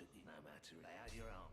took you no matter. Lay out your arm.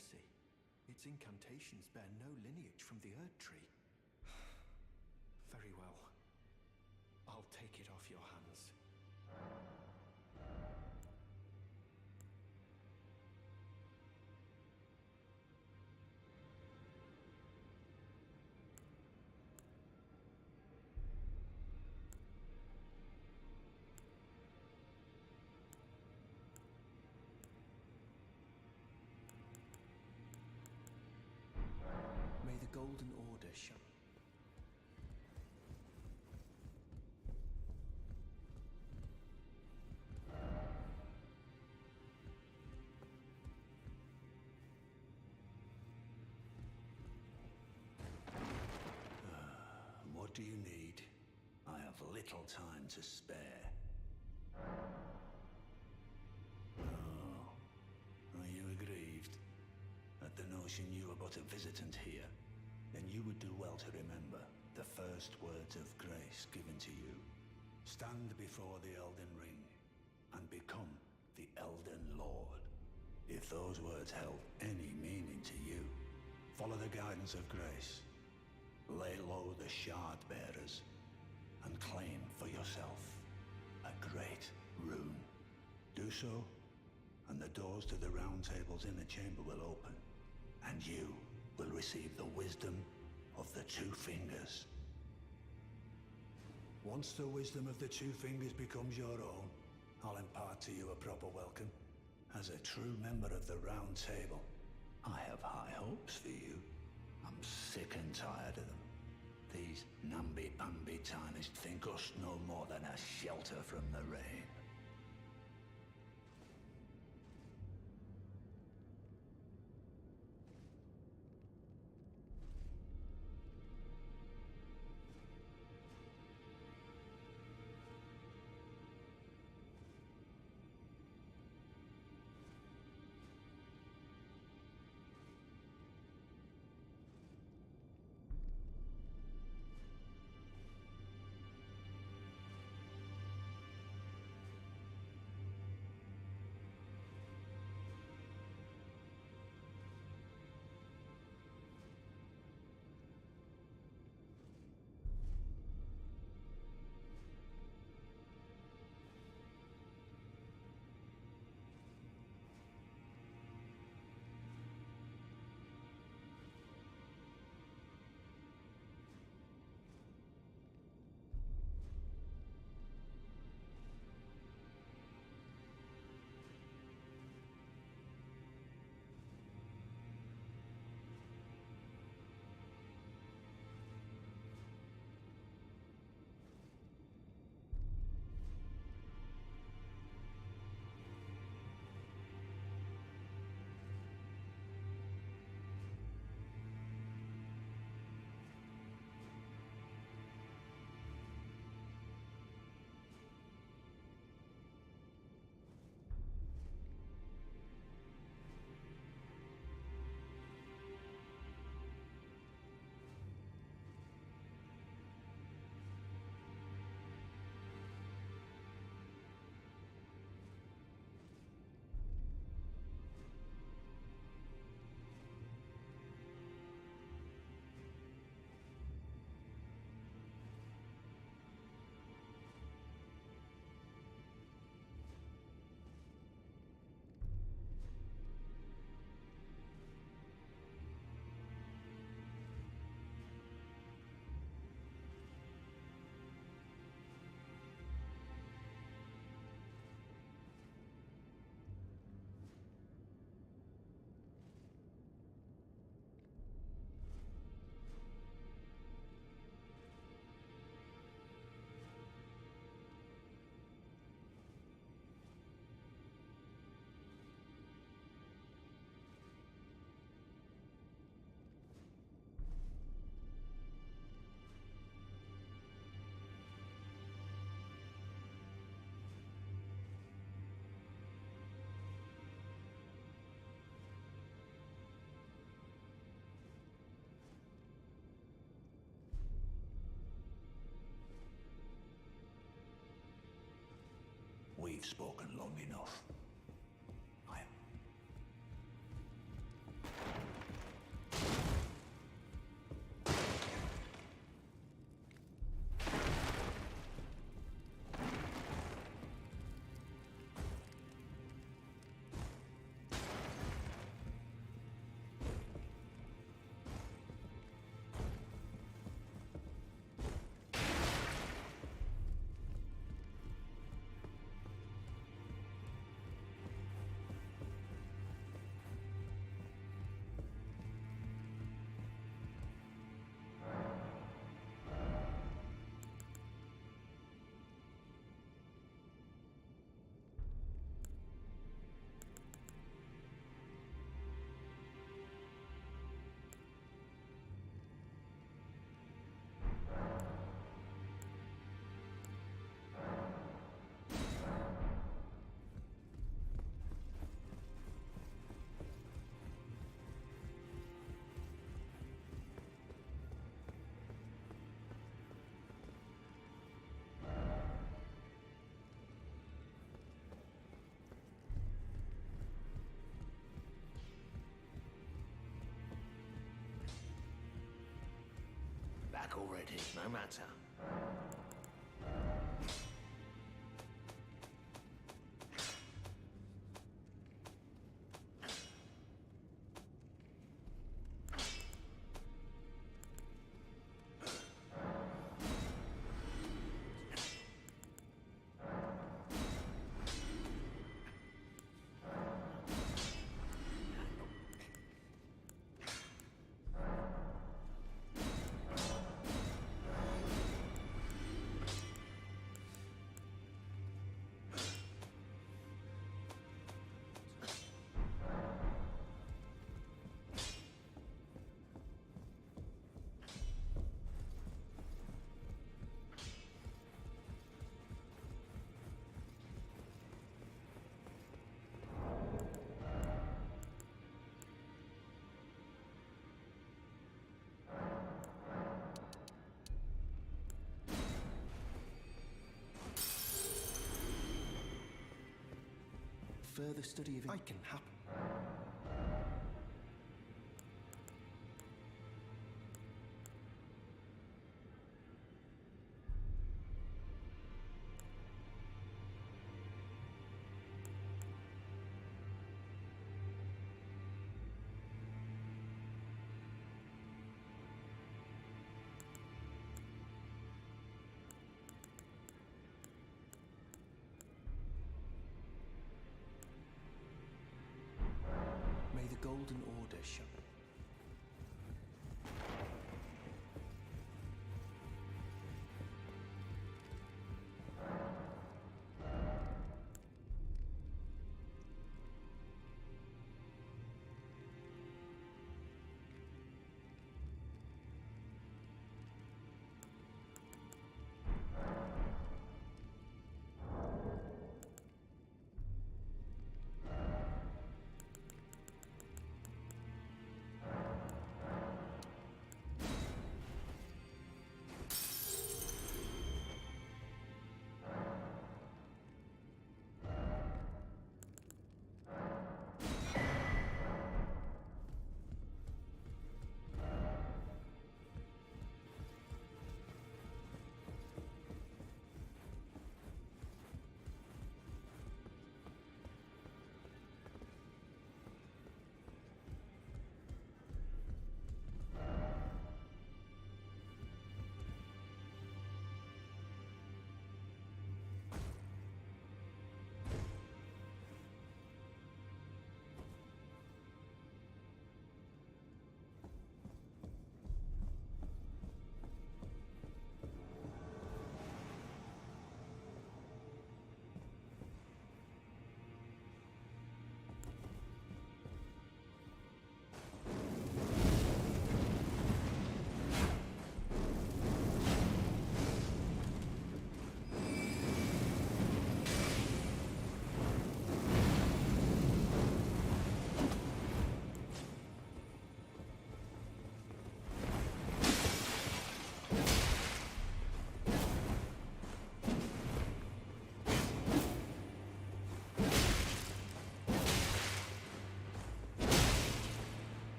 heresy. Its incantations bear no lineage from the Erd Tree. Very well. I'll take it off your hands. May the Golden Order shine. What do you need? I have little time to spare. Oh, are you aggrieved at the notion you are but a visitant here? Then you would do well to remember the first words of grace given to you. Stand before the Elden Ring and become the Elden Lord. If those words held any meaning to you, follow the guidance of grace. Lay low the shard bearers and claim for yourself a great rune. Do so, and the doors to the round tables in the chamber will open, and you will receive the wisdom of the Two Fingers. Once the wisdom of the Two Fingers becomes your own, I'll impart to you a proper welcome. As a true member of the Round Table, I have high hopes for you. I'm sick and tired of them. These namby-pamby tarnished think us no more than a shelter from the rain. We've spoken long enough. back already, no matter. Further study of it can happen. May the Golden Order show.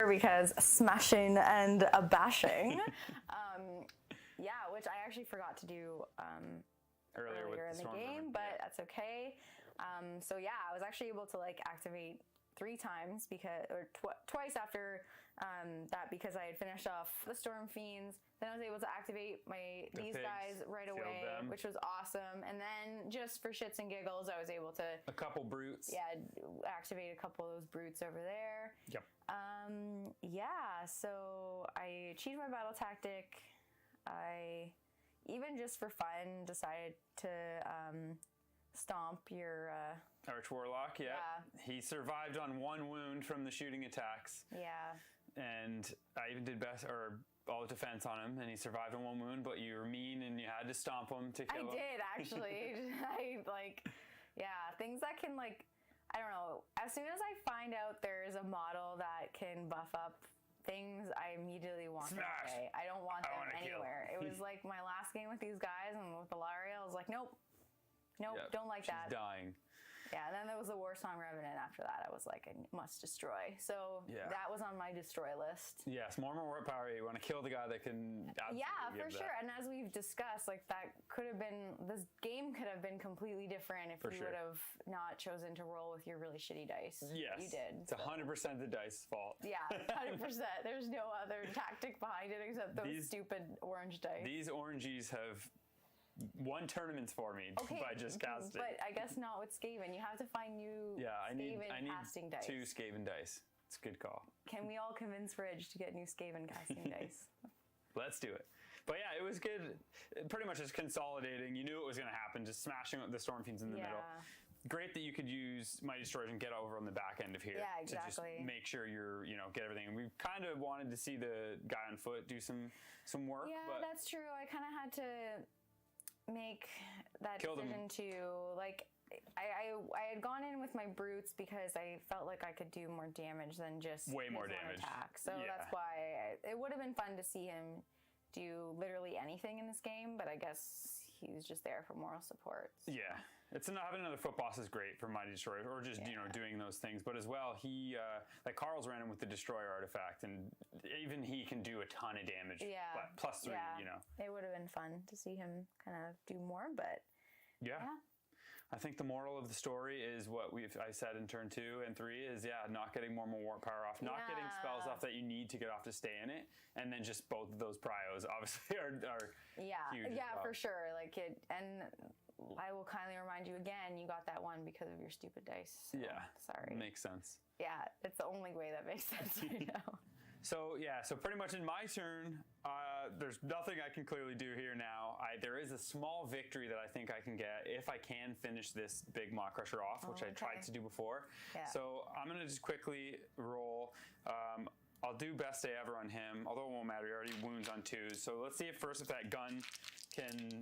because smashing and a bashing. Yeah, which I actually forgot to do earlier in the game, but that's okay. So yeah, I was actually able to like activate 3 times twice after that, because I had finished off the Storm Fiends. Then I was able to activate these guys right away, which was awesome. And then just for shits and giggles, I was able to a couple brutes. Yeah, activate a couple of those brutes over there. Yep. Yeah, so I cheated my battle tactic. I even just for fun decided to stomp your Arch Warlock. Yeah. He survived on 1 wound from the shooting attacks. Yeah. And I even did all defense on him, and he survived on 1 wound, but you were mean and you had to stomp him to kill him. I did, actually. Things that can, like, I don't know, as soon as I find out there's a model that can buff up things, I immediately want them away. I don't want them anywhere. It was like my last game with these guys and with Ilaria, I was like, nope, don't like that. She's dying. Yeah, and then there was the Warsong Revenant after that. I was like, I must destroy. So that was on my destroy list. Yes, more warp power. You want to kill the guy that can for sure. And as we've discussed, like this game could have been completely different if you would have not chosen to roll with your really shitty dice. Yes. You did. It's 100% the dice fault. Yeah, 100%. There's no other tactic behind it except those stupid orange dice. These orangies have won tournaments for me by just casting. But I guess not with Skaven. You have to find new Skaven casting dice. 2 Skaven dice. It's a good call. Can we all convince Ridge to get new Skaven casting dice? Let's do it. But yeah, it was good. Pretty much just consolidating. You knew it was going to happen, just smashing the Storm Fiends in the middle. Great that you could use Mighty Destroyers and get over on the back end of here. Yeah, exactly. To just make sure you're, get everything. And we kind of wanted to see the guy on foot do some work. Yeah, but that's true. I kind of had to make that decision to, like, I had gone in with my brutes because I felt like I could do more damage than just way more damage attack. So that's why it would have been fun to see him do literally anything in this game, but I guess he was just there for moral support. So. Yeah. Having another foot boss is great for Mighty Destroyer, or just, doing those things. But as well, he, like Carl's ran him with the Destroyer artifact, and even he can do a ton of damage. Yeah. Plus 3, It would have been fun to see him kind of do more, but yeah. I think the moral of the story is what I said in turn 2 and 3 is, not getting more warp power off, not getting spells off that you need to get off to stay in it, and then just both of those prios obviously are huge. Yeah, for sure. Like it, and I will kindly remind you again, you got that one because of your stupid dice. So, sorry. Makes sense. Yeah, it's the only way that makes sense right now. So pretty much in my turn, there's nothing I can clearly do here now. There is a small victory that I think I can get if I can finish this big Maw Crusher off, which I tried to do before. Yeah. So I'm going to just quickly roll. I'll do best day ever on him, although it won't matter. He already wounds on 2s. So let's see if that gun can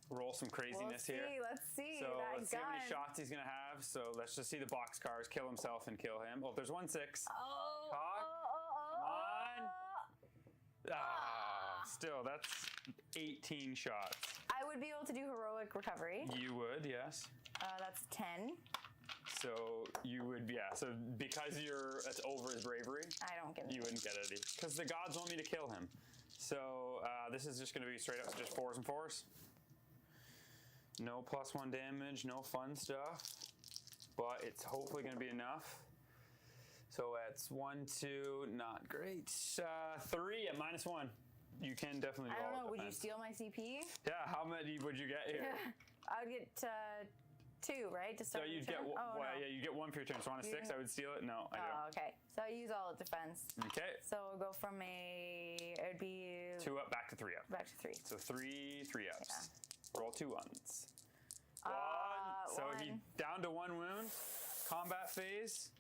roll some craziness here. Let's see. So let's see how many shots he's going to have. So let's just see the boxcars, kill himself and kill him. Well, there's 1 6. Still, that's 18 shots. I would be able to do heroic recovery. You would, yes. That's 10. So you would, so because it's over his bravery, I don't get it. You wouldn't get it because the gods want me to kill him. So this is just going to be straight up just 4s and 4s. No +1 damage, no fun stuff, but it's hopefully going to be enough. So that's 1, 2, not great. 3 at -1. You can definitely roll. I don't know. Would you steal my CP? Yeah. How many would you get here? I would get 2, right? To start. So you'd get you get 1 for your turn. So on a 6, I would steal it. No, I don't. Oh, okay. So I use all at defense. Okay. So we'll go from it would be 2 up, back to 3 up. Back to 3. So 3 ups. Yeah. Roll 2 1s. 1. So he down to 1 wound. Combat phase.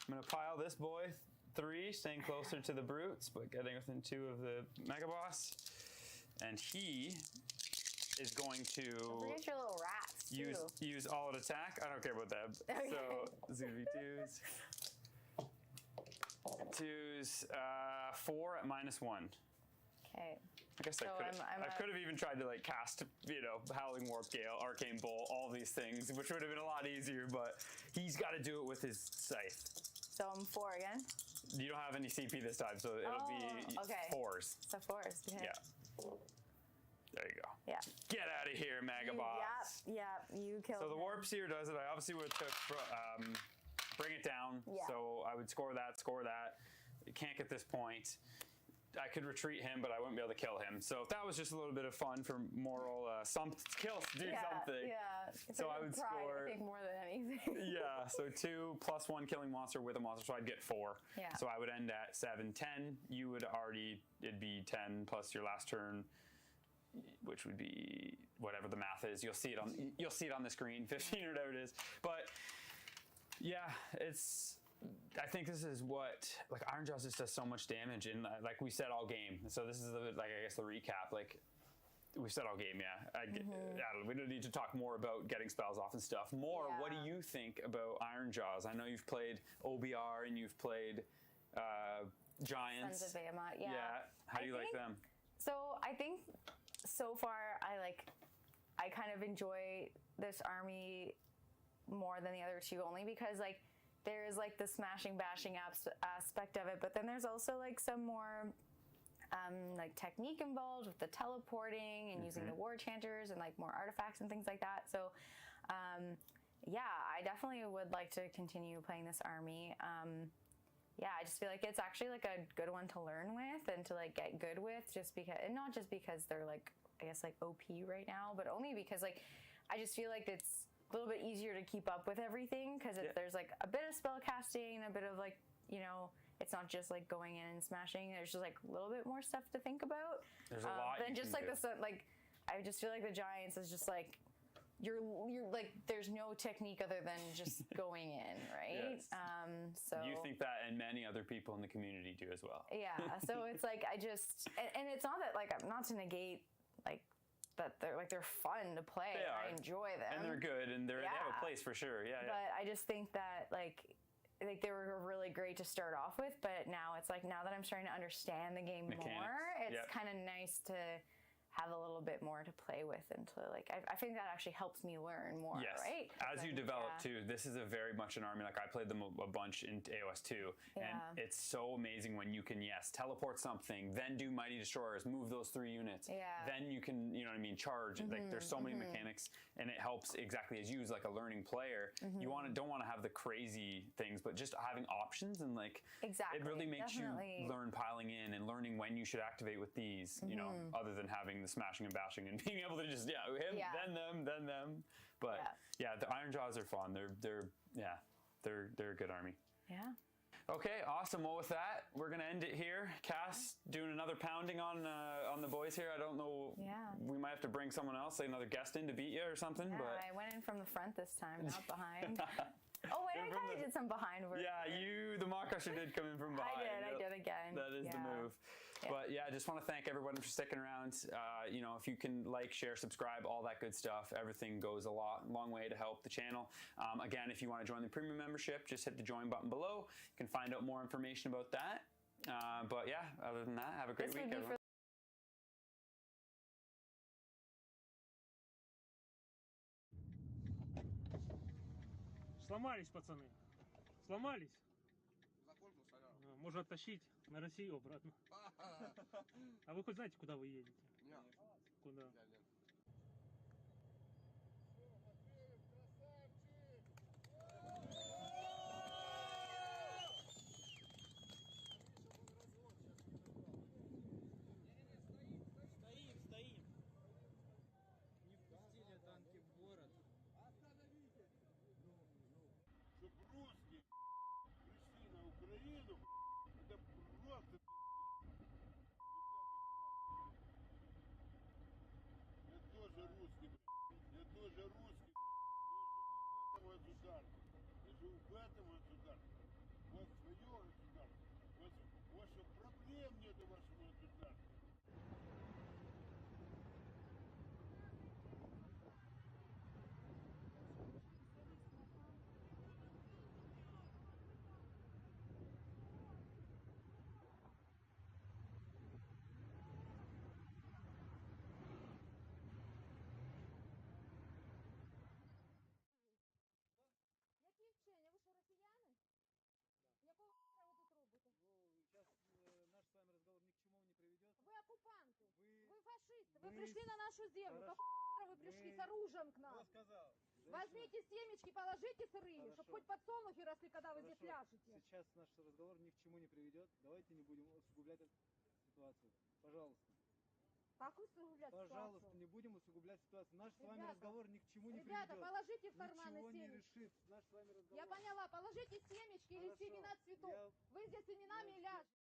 I'm gonna pile this boy 3, staying closer to the brutes, but getting within 2 of the mega boss. And he is going to forget your little rats use all out attack. I don't care about that. Okay. So this is gonna be 2s. 4 at -1. Okay. I guess I could have even tried to like cast, Howling Warp Gale, Arcane Bolt, all these things, which would have been a lot easier, but he's got to do it with his scythe. So I'm 4 again. You don't have any CP this time, so it'll be okay. 4s. So 4s. Okay. Yeah. There you go. Yeah. Get out of here, Megabots. Yeah, you killed So the him. Warp Seer does it. I obviously would have bring it down. Yeah. So I would score that. You can't get this point. I could retreat him, but I wouldn't be able to kill him. So that was just a little bit of fun for moral do something. Yeah. So I would score. I think more than anything. Yeah. So 2 plus 1 killing monster with a monster, so I'd get 4. Yeah. So I would end at 7, 10. You would it'd be 10 plus your last turn, which would be whatever the math is. You'll see it on the screen, 15 or whatever it is. But yeah, I think this is what, like, Ironjawz just does so much damage, and like we said all game. So this is I guess the recap. Like we said all game, yeah. We don't need to talk more about getting spells off and stuff. What do you think about Ironjawz? I know you've played OBR and you've played Giants. Sons of Behemoth, yeah. How do you like them? So I think so far I kind of enjoy this army more than the other two, only because like there's like the smashing bashing aspect of it, but then there's also like some more like technique involved with the teleporting and using the war chanters and like more artifacts and things like that. So yeah, I definitely would like to continue playing this army. Yeah, I just feel like it's actually like a good one to learn with and to like get good with, just because, and not just because they're like, I guess like OP right now, but only because like I just feel like it's a little bit easier to keep up with everything, because there's like a bit of spell casting, a bit of like, you know, it's not just like going in and smashing. There's just like a little bit more stuff to think about. There's a lot. Than just like like I just feel like the Giants is just like you're like there's no technique other than just going in, right? Yes. So you think that, and many other people in the community do as well. Yeah. So it's like I just and it's not that like I'm not to negate like that they're fun to play. They are. I enjoy them. And they're good, and they have a place for sure. Yeah. But I just think that like they were really great to start off with, but now it's like, now that I'm starting to understand the game more, it's kind of nice to have a little bit more to play with, and to like I think that actually helps me learn more, right? As you develop too, this is a very much an army. Like I played them a bunch in AOS 2, and it's so amazing when you can teleport something, then do Mighty Destroyers, move those 3 units, then you can, you know what I mean, charge. Like there's so many mechanics, and it helps exactly as you as like a learning player. You don't want to have the crazy things, but just having options, and like it really makes you learn piling in and learning when you should activate with these, you know, other than having the smashing and bashing and being able to just him, then them. But the Ironjawz are fun. They're a good army. Yeah. Okay, awesome. Well, with that, we're gonna end it here. Cass doing another pounding on the boys here. I don't know. Yeah. We might have to bring someone else, like another guest in to beat you or something. Yeah, but I went in from the front this time, not behind. Oh wait, I kind of did some behind work. Yeah, the Maw-Crusher did come in from behind. I did again. That is the move. Yeah. But yeah, I just want to thank everyone for sticking around. You know, if you can like, share, subscribe, all that good stuff, everything goes a long way to help the channel. Again, if you want to join the premium membership, just hit the join button below. You can find out more information about that. But yeah, other than that, have a great week, everyone. Сломались, пацаны. Сломались. Можно оттащить на Россию обратно. А вы хоть знаете, куда вы едете? Нет. Куда? фашисты, вы пришли на нашу землю. Какого хера вы пришли с оружием к нам? Возьмите семечки, положите сырые, чтобы хоть подсолнухи росли, когда вы здесь пляшете. Сейчас наш разговор ни к чему не приведет. Давайте не будем усугублять эту ситуацию. Пожалуйста. Как усугублять Пожалуйста, ситуацию? не будем усугублять ситуацию. Наш с вами Ребята, разговор ни к чему не Ребята, приведет. положите в карманы Ничего не семечки. решит наш с вами разговор. Я поняла, положите семечки или Хорошо. семена цветов. Вы здесь семенами и ляжете.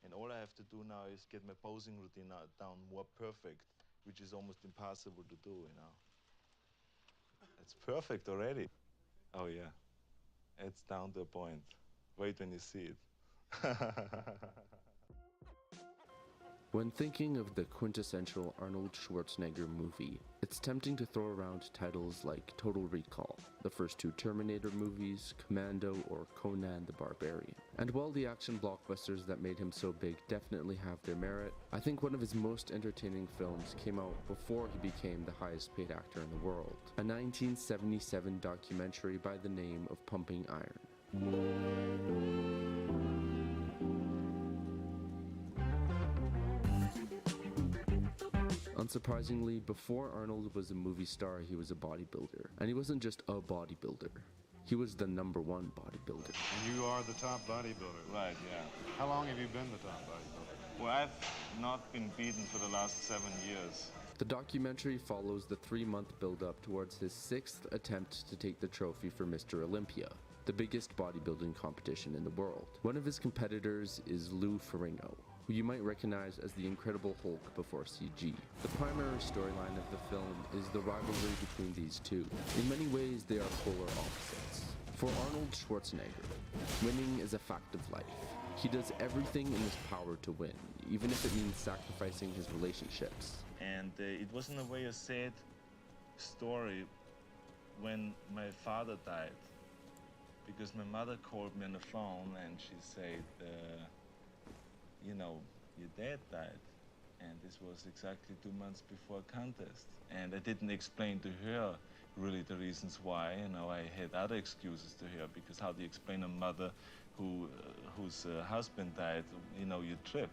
And all I have to do now is get my posing routine down more perfect, which is almost impossible to do, you know. It's perfect already. Oh yeah, it's down to a point. Wait when you see it. When thinking of the quintessential Arnold Schwarzenegger movie, it's tempting to throw around titles like Total Recall, the first two Terminator movies, Commando, or Conan the Barbarian. And while the action blockbusters that made him so big definitely have their merit, I think one of his most entertaining films came out before he became the highest paid actor in the world, a 1977 documentary by the name of Pumping Iron. Unsurprisingly, before Arnold was a movie star, he was a bodybuilder. And he wasn't just a bodybuilder. He was the #1 bodybuilder. And you are the top bodybuilder. Right, yeah. How long have you been the top bodybuilder? Well, I've not been beaten for the last 7 years. The documentary follows the 3-month build-up towards his 6th attempt to take the trophy for Mr. Olympia, the biggest bodybuilding competition in the world. One of his competitors is Lou Ferrigno, who you might recognize as the Incredible Hulk before CG. The primary storyline of the film is the rivalry between these two. In many ways, they are polar opposites. For Arnold Schwarzenegger, winning is a fact of life. He does everything in his power to win, even if it means sacrificing his relationships. And it was in a way a sad story when my father died, because my mother called me on the phone and she said, you know, your dad died. And this was exactly 2 months before a contest. And I didn't explain to her really the reasons why. You know, I had other excuses to her, because how do you explain a mother whose husband died? You know, you trip.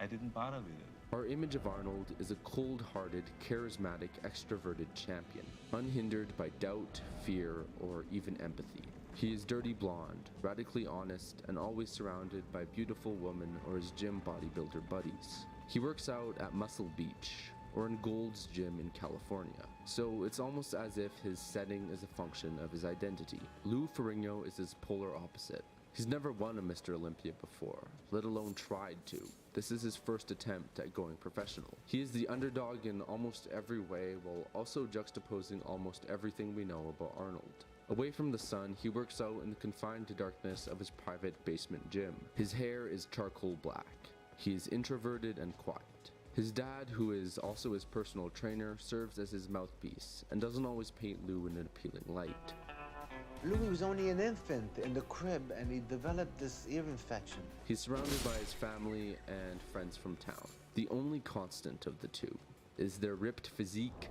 I didn't bother with it. Our image of Arnold is a cold-hearted, charismatic, extroverted champion, unhindered by doubt, fear, or even empathy. He is dirty blonde, radically honest, and always surrounded by beautiful women or his gym bodybuilder buddies. He works out at Muscle Beach, or in Gold's Gym in California, so it's almost as if his setting is a function of his identity. Lou Ferrigno is his polar opposite. He's never won a Mr. Olympia before, let alone tried to. This is his first attempt at going professional. He is the underdog in almost every way, while also juxtaposing almost everything we know about Arnold. Away from the sun, he works out in the confined darkness of his private basement gym. His hair is charcoal black. He is introverted and quiet. His dad, who is also his personal trainer, serves as his mouthpiece and doesn't always paint Lou in an appealing light. Louis was only an infant in the crib and he developed this ear infection. He's surrounded by his family and friends from town. The only constant of the two is their ripped physique,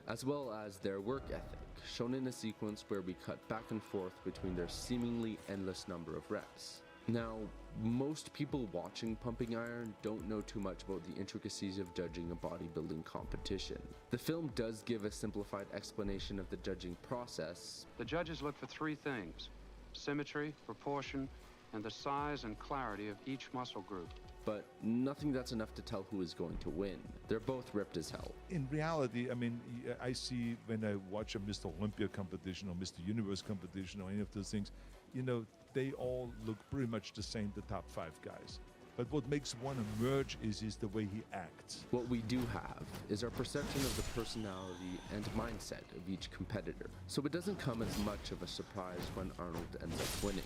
as well as their work ethic, shown in a sequence where we cut back and forth between their seemingly endless number of reps. Now, most people watching Pumping Iron don't know too much about the intricacies of judging a bodybuilding competition. The film does give a simplified explanation of the judging process. The judges look for 3 things: symmetry, proportion, and the size and clarity of each muscle group. But nothing that's enough to tell who is going to win. They're both ripped as hell. In reality, I mean, I see when I watch a Mr. Olympia competition or Mr. Universe competition or any of those things, you know, they all look pretty much the same, the top 5 guys. But what makes one emerge is the way he acts. What we do have is our perception of the personality and mindset of each competitor. So it doesn't come as much of a surprise when Arnold ends up winning.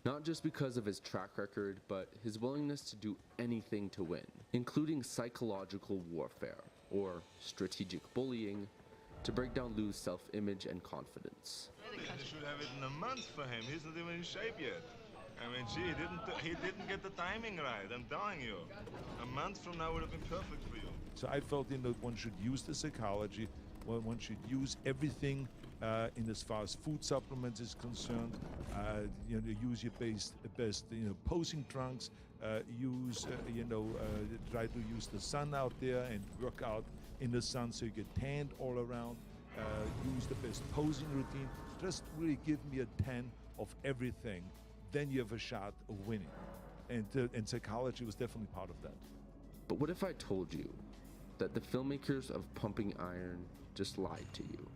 Not just because of his track record, but his willingness to do anything to win, including psychological warfare, or strategic bullying, to break down Lou's self-image and confidence. They should have it in a month for him. He's not even in shape yet. I mean, gee, he didn't get the timing right, I'm telling you. A month from now would have been perfect for you. So I felt, you know, one should use the psychology, one should use everything in as far as food supplements is concerned. You know, use your best, you know, posing trunks. Try to use the sun out there and work out in the sun so you get tanned all around. Use the best posing routine. Just really give me a 10 of everything. Then you have a shot of winning. And psychology was definitely part of that. But what if I told you that the filmmakers of Pumping Iron just lied to you?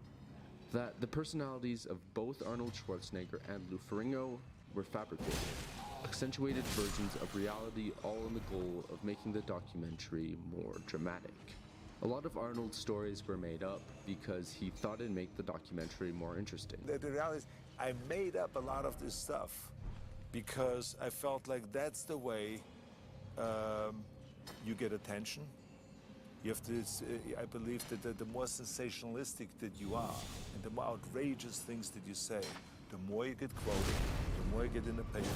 That the personalities of both Arnold Schwarzenegger and Lou Ferrigno were fabricated, accentuated versions of reality, all in the goal of making the documentary more dramatic. A lot of Arnold's stories were made up because he thought it'd make the documentary more interesting. The reality is, I made up a lot of this stuff because I felt like that's the way you get attention. You have to, I believe that the more sensationalistic that you are, and the more outrageous things that you say, the more you get quoted, the more you get in the paper,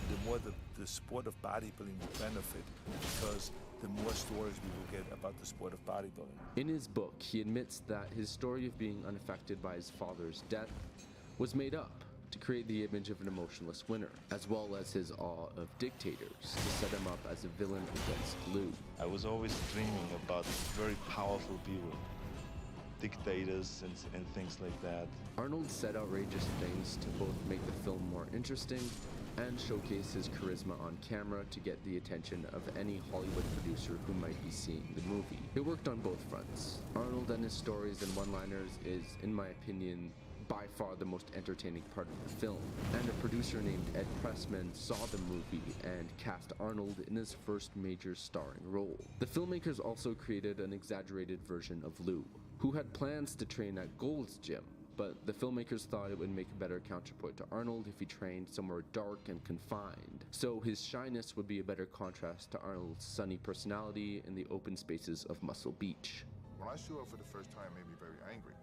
the more the sport of bodybuilding will benefit, because the more stories we will get about the sport of bodybuilding. In his book, he admits that his story of being unaffected by his father's death was made up to create the image of an emotionless winner, as well as his awe of dictators to set him up as a villain against Liu. I was always dreaming about very powerful people, dictators and things like that. Arnold said outrageous things to both make the film more interesting and showcase his charisma on camera to get the attention of any Hollywood producer who might be seeing the movie. It worked on both fronts. Arnold and his stories and one-liners is, in my opinion, by far the most entertaining part of the film, and a producer named Ed Pressman saw the movie and cast Arnold in his first major starring role. The filmmakers also created an exaggerated version of Liu, who had plans to train at Gold's Gym, but the filmmakers thought it would make a better counterpoint to Arnold if he trained somewhere dark and confined, so his shyness would be a better contrast to Arnold's sunny personality in the open spaces of Muscle Beach. When I saw it for the first time, it made me very angry,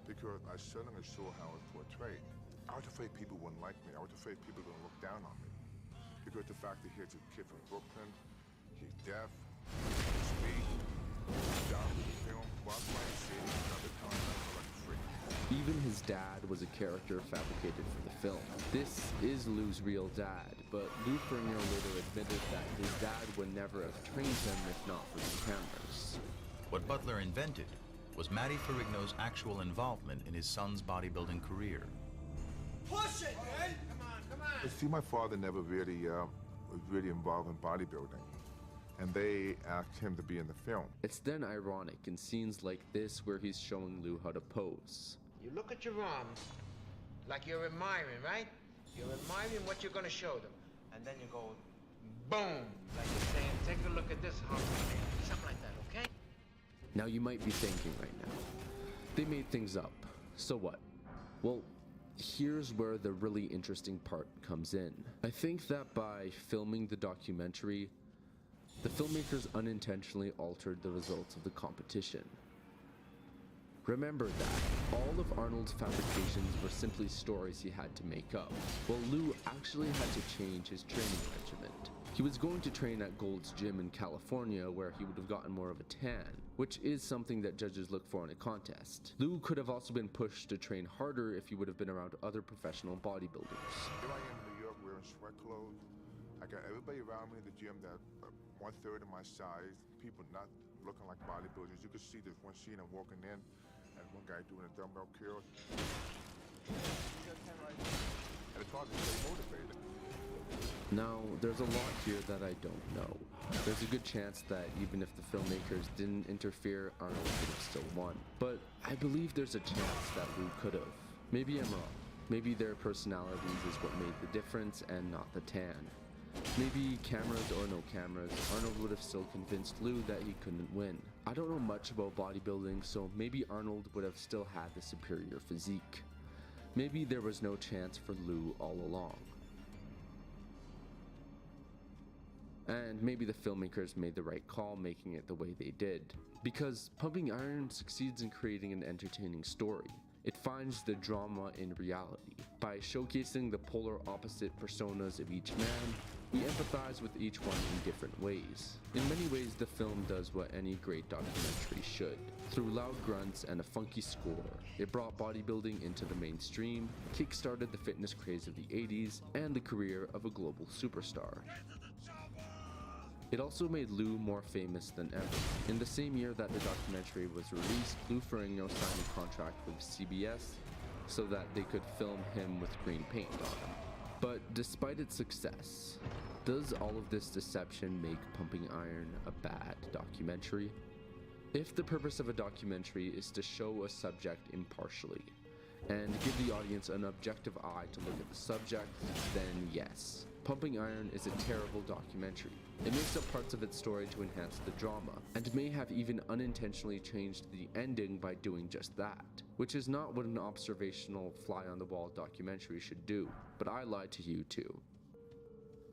because I suddenly saw how it was portrayed. I was afraid people wouldn't like me. I was afraid people were going to look down on me, because the fact that here's a kid from Brooklyn, he's deaf, he can speak, he's down with the film, while playing city, another time, I felt like a freak. Even his dad was a character fabricated for the film. This is Liu's real dad, but Lou Ferrigno later admitted that his dad would never have trained him if not for the cameras. What Butler invented was Matty Ferrigno's actual involvement in his son's bodybuilding career. Push it, man! Come on, come on! See, my father never really was really involved in bodybuilding, and they asked him to be in the film. It's then ironic in scenes like this where he's showing Liu how to pose. You look at your arms like you're admiring, right? You're admiring what you're gonna show them. And then you go, boom, like you're saying, take a look at this hump, something like that, okay? Now you might be thinking right now, they made things up, so what? Well, here's where the really interesting part comes in. I think that by filming the documentary, the filmmakers unintentionally altered the results of the competition. Remember that all of Arnold's fabrications were simply stories he had to make up, while Liu actually had to change his training regimen. He was going to train at Gold's Gym in California, where he would have gotten more of a tan, which is something that judges look for in a contest. Liu could have also been pushed to train harder if he would have been around other professional bodybuilders. Here I am in New York wearing sweat clothes. I got everybody around me in the gym that 1/3 of my size, people not looking like bodybuilders. You could see this one scene I'm walking in, and one guy doing a dumbbell curl. And it's hard to stay motivated. Now, there's a lot here that I don't know. There's a good chance that even if the filmmakers didn't interfere, Arnold could have still won. But I believe there's a chance that Liu could have. Maybe I'm wrong. Maybe their personalities is what made the difference and not the tan. Maybe cameras or no cameras, Arnold would have still convinced Liu that he couldn't win. I don't know much about bodybuilding, so maybe Arnold would have still had the superior physique. Maybe there was no chance for Liu all along. And maybe the filmmakers made the right call making it the way they did. Because Pumping Iron succeeds in creating an entertaining story. It finds the drama in reality. By showcasing the polar opposite personas of each man, we empathize with each one in different ways. In many ways, the film does what any great documentary should. Through loud grunts and a funky score, it brought bodybuilding into the mainstream, kickstarted the fitness craze of the 80s, and the career of a global superstar. It also made Liu more famous than ever. In the same year that the documentary was released, Lou Ferrigno signed a contract with CBS so that they could film him with green paint on him. But despite its success, does all of this deception make Pumping Iron a bad documentary? If the purpose of a documentary is to show a subject impartially, and give the audience an objective eye to look at the subject, then yes. Pumping Iron is a terrible documentary. It makes up parts of its story to enhance the drama, and may have even unintentionally changed the ending by doing just that, which is not what an observational fly-on-the-wall documentary should do, but I lied to you too.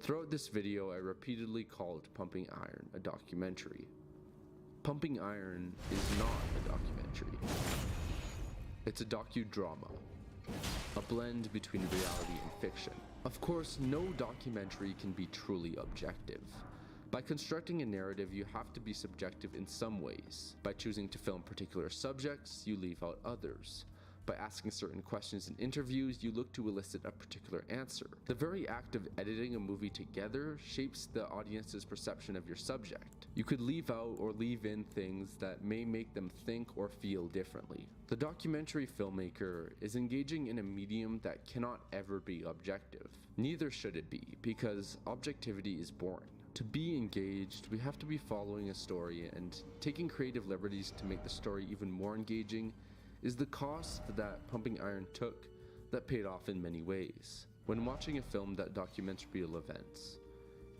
Throughout this video, I repeatedly called Pumping Iron a documentary. Pumping Iron is not a documentary. It's a docudrama, a blend between reality and fiction. Of course, no documentary can be truly objective. By constructing a narrative, you have to be subjective in some ways. By choosing to film particular subjects, you leave out others. By asking certain questions in interviews, you look to elicit a particular answer. The very act of editing a movie together shapes the audience's perception of your subject. You could leave out or leave in things that may make them think or feel differently. The documentary filmmaker is engaging in a medium that cannot ever be objective. Neither should it be, because objectivity is boring. To be engaged, we have to be following a story, and taking creative liberties to make the story even more engaging is the cost that Pumping Iron took that paid off in many ways. When watching a film that documents real events,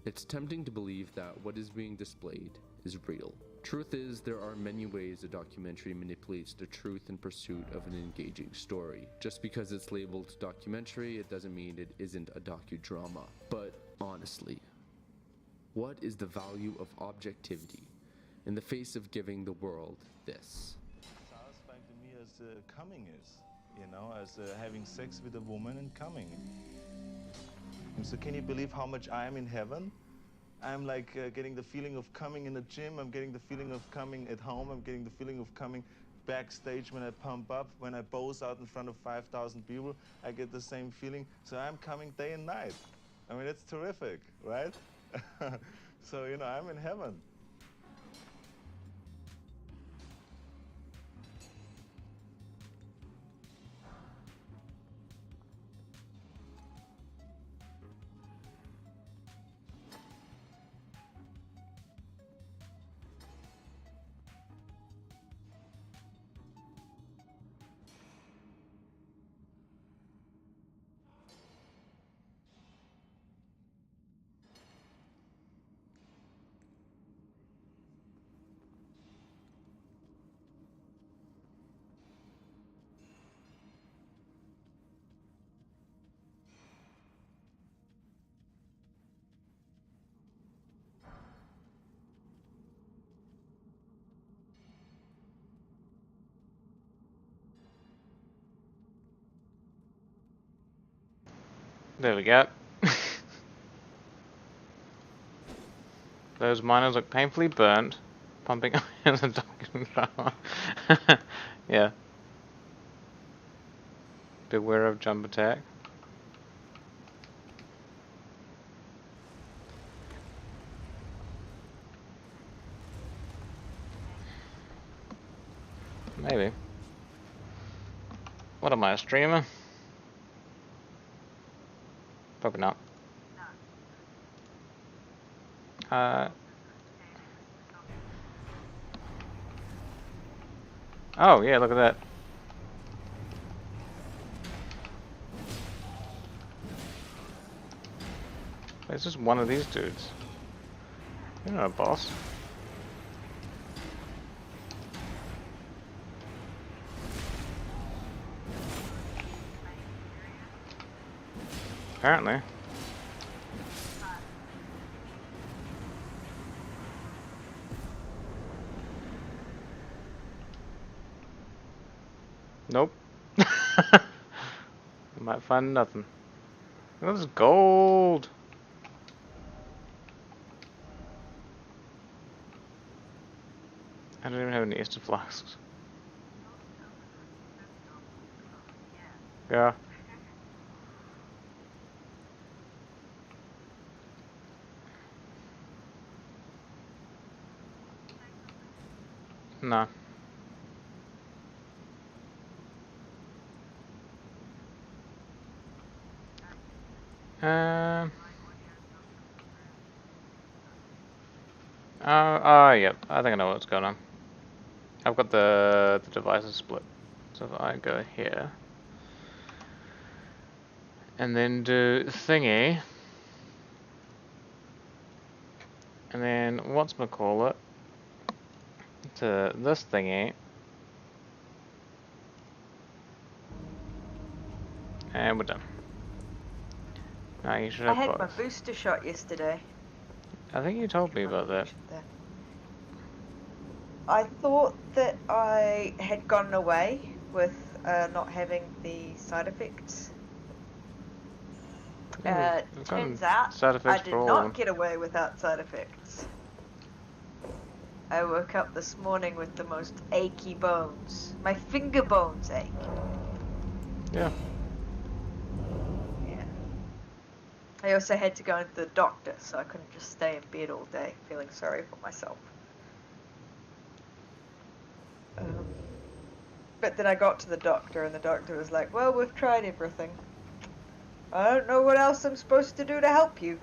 it's tempting to believe that what is being displayed is real. Truth is, there are many ways a documentary manipulates the truth in pursuit of an engaging story. Just because it's labeled documentary, it doesn't mean it isn't a docudrama. But honestly, what is the value of objectivity in the face of giving the world this? Satisfying to me as coming is, you know, as having sex with a woman and coming. So can you believe how much I am in heaven? I'm like getting the feeling of coming in the gym, I'm getting the feeling of coming at home, I'm getting the feeling of coming backstage when I pump up, when I pose out in front of 5,000 people, I get the same feeling. So I'm coming day and night. I mean, it's terrific, right? So, you know, I'm in heaven. There we go. Those miners look painfully burnt, pumping iron in the docudrama. Yeah. Beware of jump attack. Maybe. What am I, a streamer? Probably not. Oh yeah, look at that. It's just one of these dudes. You're not a boss. Apparently. Nope. You might find nothing. Look at this gold. I don't even have any Easter flasks. Yeah. No. Yep. I think I know what's going on. I've got the devices split. So if I go here and then do thingy, and then whatchamacallit to this thingy, and we're done. Now you should have I had my both. booster shot yesterday. I think you told me about that. I thought that I had gotten away with not having the side effects. Turns out I did not get away without side effects. I woke up this morning with the most achy bones. My finger bones ache. Yeah. Yeah. I also had to go to the doctor, so I couldn't just stay in bed all day feeling sorry for myself. But then I got to the doctor, and the doctor was like, well, we've tried everything. I don't know what else I'm supposed to do to help you.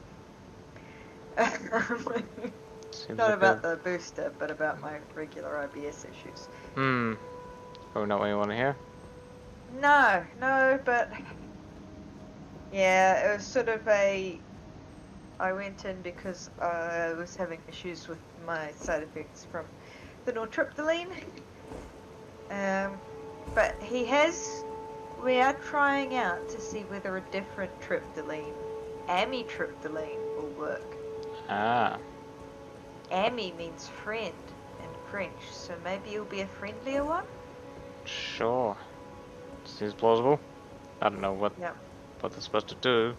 Not about the booster, but about my regular IBS issues. Hmm. Oh, not what you want to hear? No, but... Yeah, it was sort of a... I went in because I was having issues with my side effects from the nortriptyline. But we are trying out to see whether a different triptyline, amitriptyline, will work. Ah. Ami means friend in French, so maybe it'll be a friendlier one? Sure. Seems plausible. I don't know what they're supposed to do.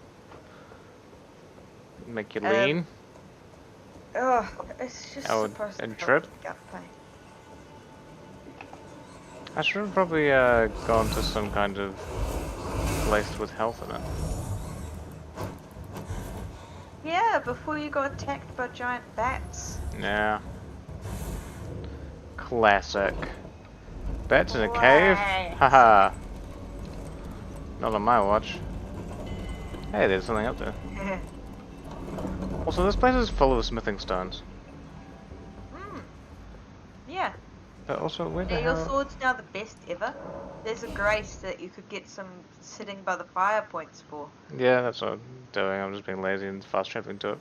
Make you lean? Oh, it's just supposed to and help trip? with gut pain. I should have probably gone to some kind of place with health in it. Yeah, before you got attacked by giant bats. Yeah. Classic. Bats in a cave? Haha. Not on my watch. Hey, there's something up there. Also, this place is full of smithing stones. Yeah. But also, where the Your hell... sword's now the best ever. There's a grace that you could get some sitting by the fire points for. Yeah, that's what I'm doing. I'm just being lazy and fast traveling to it.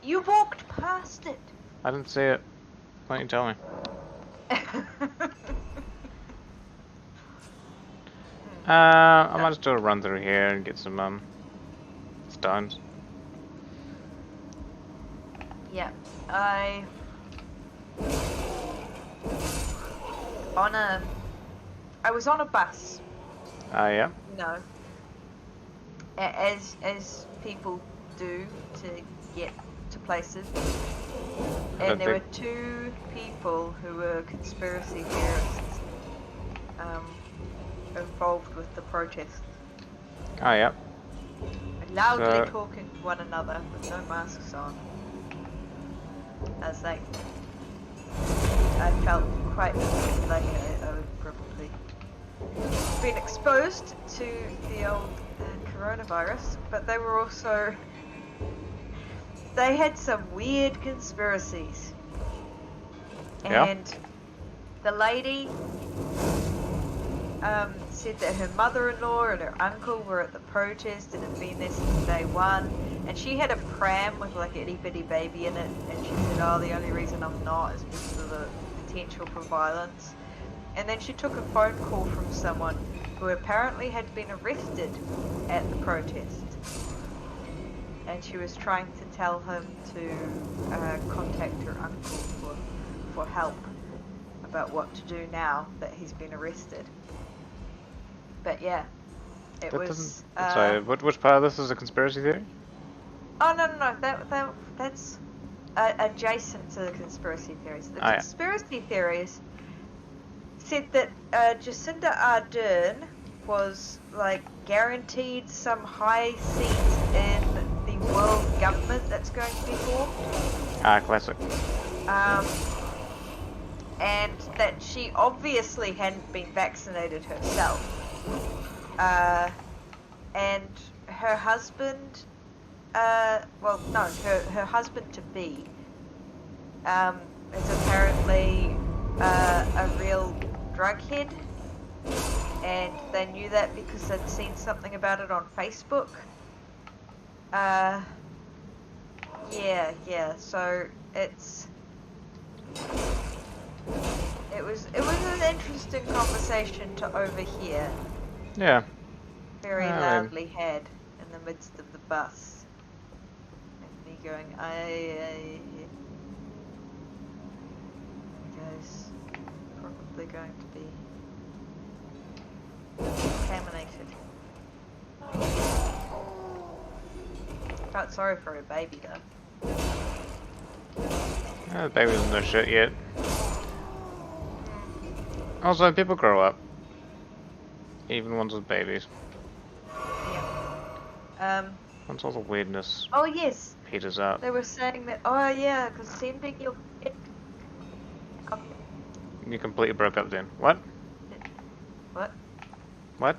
You walked past it. I didn't see it. Why don't you tell me? I might just do a run through here and get some stones. Yeah, I was on a bus. Yeah. No. As people do to get to places. And there were two people who were conspiracy theorists involved with the protest. Oh, yeah. Loudly talking to one another with no masks on. As I felt quite like I would probably been exposed to the old coronavirus, but they were also... They had some weird conspiracies. And the lady said that her mother-in-law and her uncle were at the protest and had been there since day one. And she had a pram with like an itty-bitty baby in it. And she said, oh, the only reason I'm not is because of the potential for violence. And then she took a phone call from someone who apparently had been arrested at the protest. And she was trying to tell him to contact her uncle for help about what to do now that he's been arrested. But yeah, it was... Sorry, which part of this is a conspiracy theory? Oh, no, that's adjacent to the conspiracy theories. The conspiracy theories said that Jacinda Ardern was like guaranteed some high seats in the world government that's going to be formed. Ah, classic. And that she obviously hadn't been vaccinated herself. And her husband, her husband-to-be, is apparently a real drug head. And they knew that because they'd seen something about it on Facebook. Yeah, so it was an interesting conversation to overhear. Yeah. Very loudly had in the midst of the bus. And me going, guys, probably going to be contaminated. Felt sorry for her baby though. The baby doesn't know shit yet. Also, people grow up. Even ones with babies. Yeah. Once all the weirdness Oh yes. peters out. They were saying that. Oh yeah, because sending your. You completely broke up then. What? What? What?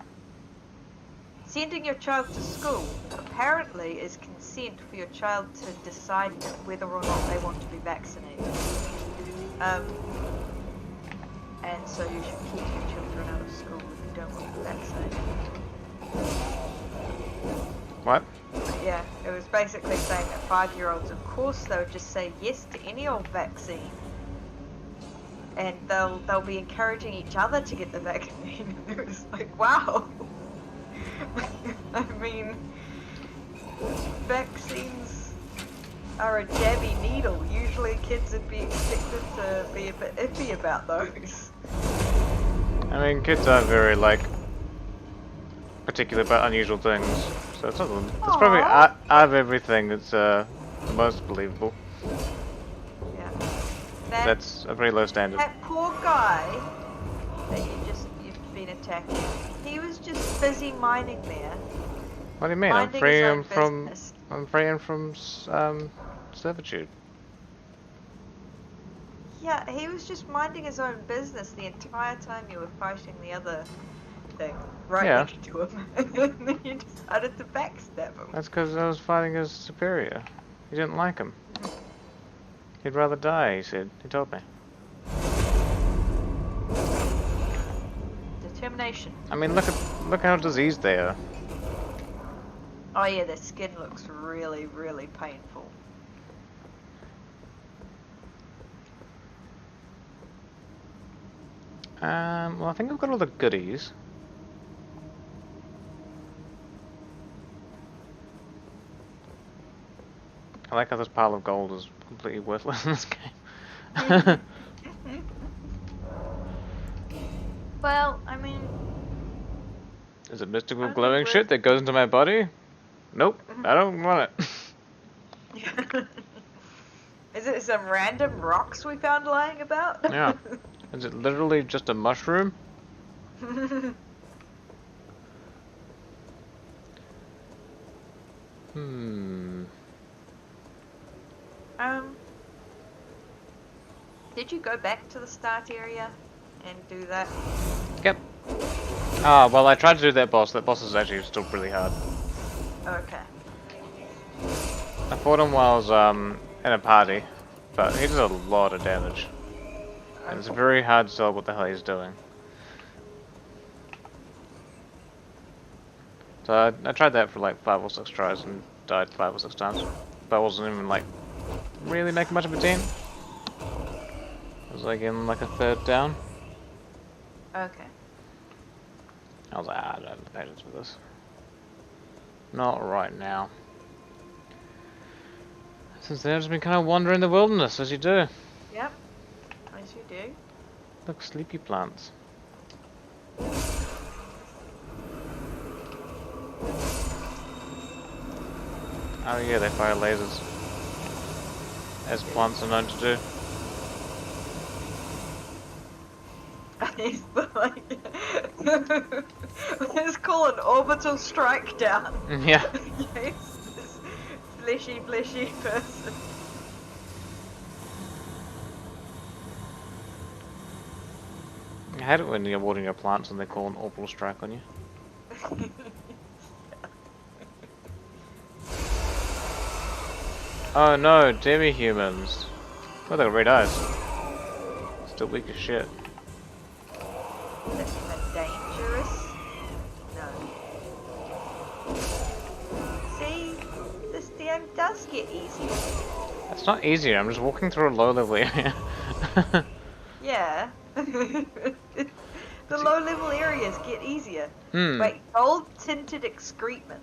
Sending your child to school apparently is consent for your child to decide whether or not they want to be vaccinated. And so you should keep your children out of school if you don't want to be vaccinated. What? Yeah, it was basically saying that 5-year-olds, of course, they would just say yes to any old vaccine. And they'll be encouraging each other to get the vaccine. It was like, wow. I mean, vaccines are a jabby needle. Usually kids would be expected to be a bit iffy about those. I mean, kids are very, like, particular about unusual things. So it's probably out of everything, it's the most believable. Yeah. That's a very low standard. That poor guy that you've been attacking, he was just busy mining there. What do you mean? I'm freeing him from servitude. Yeah, he was just minding his own business the entire time you were fighting the other thing right next to him. And then you decided to backstab him. That's because I was fighting his superior. He didn't like him. He'd rather die, he said. He told me. Determination. I mean, look how diseased they are. Oh yeah, their skin looks really, really painful. Well, I think I've got all the goodies. I like how this pile of gold is completely worthless in this game. Well, I mean... Is it mystical glowing shit that goes into my body? Nope, I don't want it. Is it some random rocks we found lying about? Yeah. Is it literally just a mushroom? Did you go back to the start area and do that? Yep. Ah, well, I tried to do that boss. That boss is actually still really hard. Okay. I fought him while I was in a party, but he does a lot of damage. And it's very hard to tell what the hell he's doing. So I tried that for like 5 or 6 tries and died 5 or 6 times. But I wasn't even like really making much of a team. I was like in like a 3rd down. Okay. I was like, I don't have the patience for this. Not right now. Since then I've just been kind of wandering the wilderness, as you do. Yep. As you do. Look, sleepy plants. Oh yeah, they fire lasers. As plants are known to do. It's called an orbital strike down. Yeah. This fleshy person. I hate it when you're watering your plants and they call an orbital strike on you. Oh no, demi-humans. Oh, they got red eyes. Still weak as shit. Is that dangerous? No. See, this DM does get easier. It's not easier, I'm just walking through a low-level area. Yeah. The low-level areas get easier. Wait, gold-tinted excrement.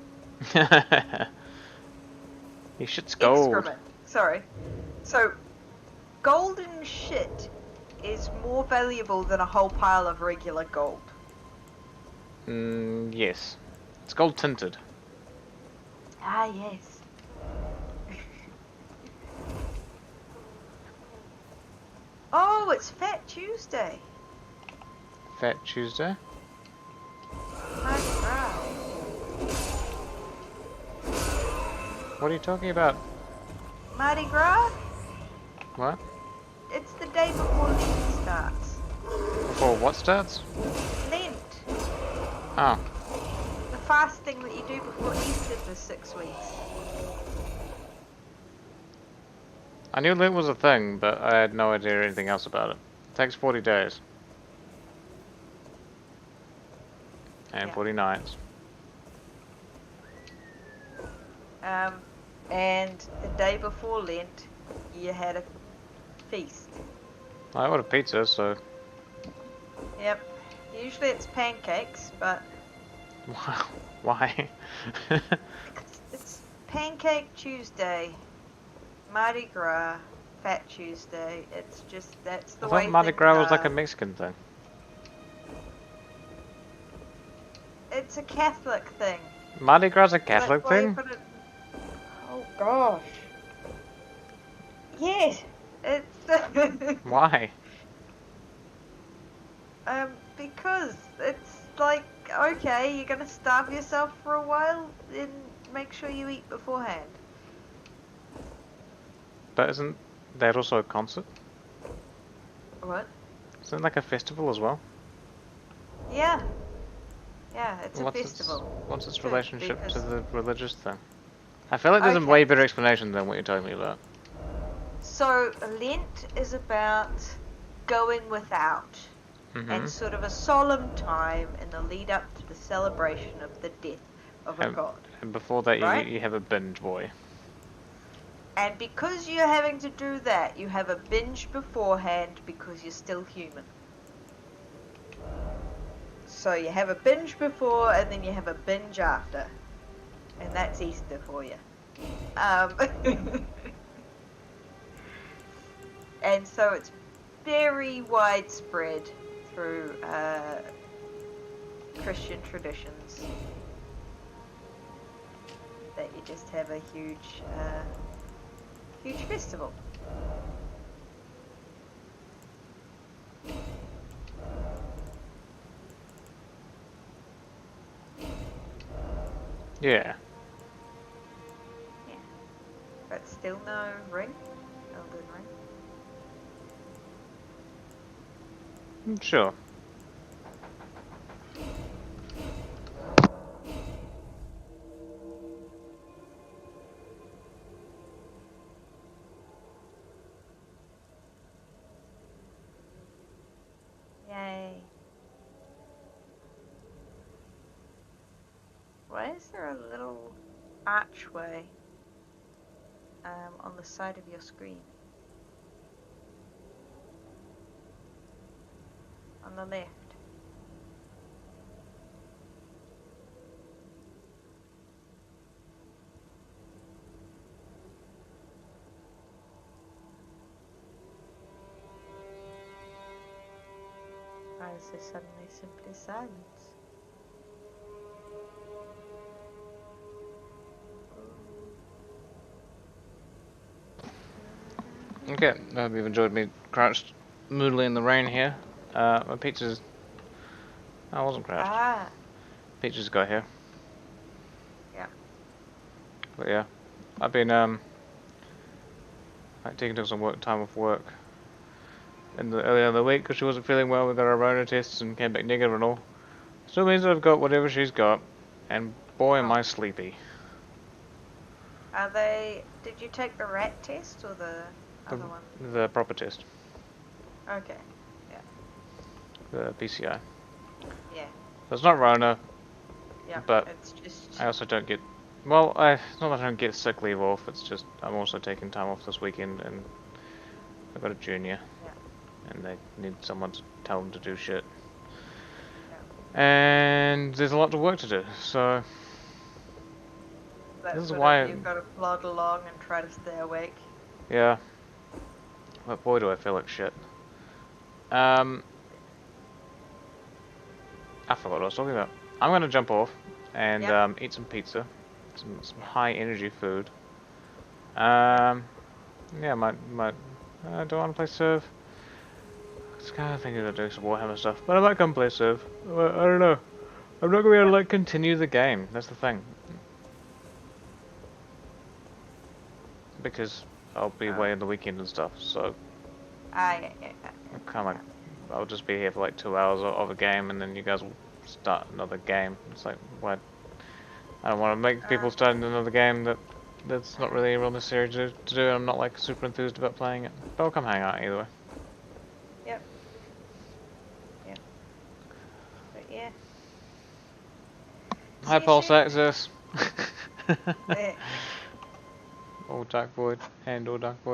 Your shit's gold. Excrement. Sorry. So, golden shit is more valuable than a whole pile of regular gold. Yes. It's gold tinted. Ah, yes. Oh, it's Fat Tuesday. Fat Tuesday? What are you talking about? Mardi Gras? What? It's the day before Lent starts. Before what starts? Lent. Oh. The fasting that you do before Easter for 6 weeks. I knew Lent was a thing, but I had no idea anything else about it. It takes 40 days. And 40 nights. And the day before Lent, you had a feast. I ordered pizza, so... Yep. Usually it's pancakes, but... Why? It's Pancake Tuesday, Mardi Gras, Fat Tuesday. It's just, that's the I way thought Mardi things Gras was are. like a Mexican thing. It's a Catholic thing. Mardi Gras a That's Catholic why you thing? put it... Oh gosh. Yes, it's... Why? Because it's like, okay, you're gonna starve yourself for a while, then make sure you eat beforehand. But isn't that also a concert? What? Isn't it like a festival as well? Yeah. Yeah, it's What's a festival. What's its Good, relationship to because- the religious thing? I feel like there's a way better explanation than what you're telling me about. So, Lent is about going without. And sort of a solemn time in the lead up to the celebration of the death of a god. And before that, Right? you have a binge, boy. And because you're having to do that, you have a binge beforehand because you're still human. So you have a binge before and then you have a binge after. And that's Easter for you. And so it's very widespread through Christian traditions that you just have a huge huge festival. Yeah. But still no ring? Elden Ring? Sure. Yay. Why is there a little archway on the side of your screen? On the left. Why is there suddenly simply silence? Okay, I hope you've enjoyed me crouched moodily in the rain here. My pizza's... I wasn't crouched. Ah, Pizza's got here. yeah. But yeah, I've been like taking some time off work earlier in the week because she wasn't feeling well. We got our Rona tests and came back negative and all. Still means I've got whatever she's got, and boy am I sleepy. Are they... Did you take the rat test or the other one? The proper test, Okay. the PCI. Yeah. So it's not Rona, Yeah. but It's just... I also don't get... Well, it's not that I don't get sick leave off, it's just I'm also taking time off this weekend and I've got a junior. And they need someone to tell them to do shit. And there's a lot of work to do, so... That's this is sort why... of, you've got to plod along and try to stay awake. Yeah. But boy do I feel like shit. I forgot what I was talking about. I'm gonna jump off and eat some pizza. Some high energy food. Yeah, do I want to play Civ? I was kind of thinking of doing some Warhammer stuff, but I might come play Civ. I don't know. I'm not going to be able to like continue the game. That's the thing. because I'll be away on the weekend and stuff. So Yeah. kind of like I'll just be here for like 2 hours of a game, and then you guys will start another game. It's like what? I don't want to make people start another game that's not really real necessary to do. I'm not like super enthused about playing it, but I'll come hang out either way. Yep. Yep. But yeah. Hi, Pulse Access. Or Dark Void, and or Dark Void.